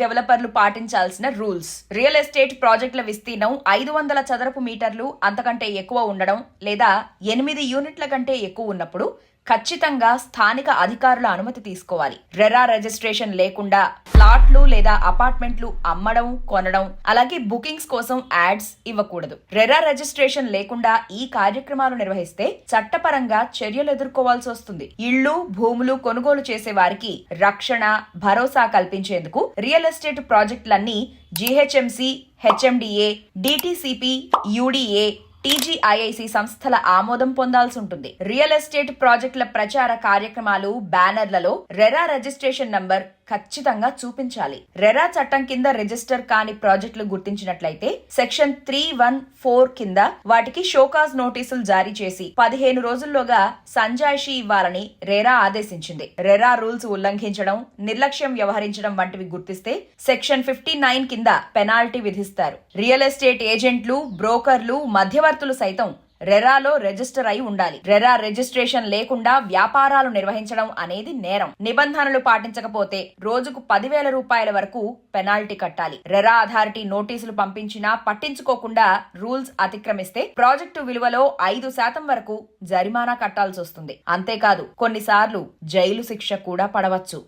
డెవలపర్లు పాటించాల్సిన rules. Real estate ప్రాజెక్టుల విస్తీర్ణం 500 చదరపు మీటర్లు అంతకంటే ఎక్కువ ఉండడం లేదా 8 యూనిట్ల కంటే ఎక్కువ ఉన్నప్పుడు ఖచ్చితంగా స్థానిక అధికారుల అనుమతి తీసుకోవాలి. రెరా రిజిస్ట్రేషన్ లేకుండా ఫ్లాట్లు లేదా అపార్ట్మెంట్లు అమ్మడం, కొనడం, అలాగే బుకింగ్స్ కోసం యాడ్స్ ఇవ్వకూడదు. రెరా రిజిస్ట్రేషన్ లేకుండా ఈ కార్యక్రమాలు నిర్వహిస్తే చట్టపరంగా చర్యలు ఎదుర్కోవాల్సి వస్తుంది. ఇళ్లు, భూములు కొనుగోలు చేసే వారికి రక్షణ, భరోసా కల్పించేందుకు రియల్ ఎస్టేట్ ప్రాజెక్టులన్నీ GHMC, HMDA, DTCP, UDA, TGIIC సంస్థల ఆమోదం పొందాల్సి ఉంటుంది. రియల్ ఎస్టేట్ ప్రాజెక్టుల ప్రచార కార్యక్రమాలు, బ్యానర్లలో రెరా రిజిస్ట్రేషన్ నంబర్ ఖచ్చితంగా చూపించాలి. రెరా చట్టం కింద రిజిస్టర్ కాని ప్రాజెక్టులు గుర్తించినట్లయితే సెక్షన్ 314 కింద వాటికి షోకాజ్ నోటీసులు జారీ చేసి 15 రోజుల్లోగా సంజాయిషీ ఇవ్వాలని రెరా ఆదేశించింది. రెరా రూల్స్ ఉల్లంఘించడం, నిర్లక్ష్యం వ్యవహరించడం వంటివి గుర్తిస్తే సెక్షన్ 59 కింద పెనాల్టీ విధిస్తారు. రియల్ ఎస్టేట్ ఏజెంట్లు, బ్రోకర్లు, మధ్యవర్తులు సైతం రెరాలో రిజిస్టర్ అయి ఉండాలి. రెరా రిజిస్ట్రేషన్ లేకుండా వ్యాపారాలు నిర్వహించడం అనేది నేరం. నిబంధనలు పాటించకపోతే రోజుకు 10,000 రూపాయల వరకు పెనాల్టీ కట్టాలి. రెరా అథారిటీ నోటీసులు పంపించినా పట్టించుకోకుండా రూల్స్ అతిక్రమిస్తే ప్రాజెక్టు విలువలో 5% వరకు జరిమానా కట్టాల్సి వస్తుంది. అంతేకాదు కొన్నిసార్లు జైలు శిక్ష కూడా పడవచ్చు.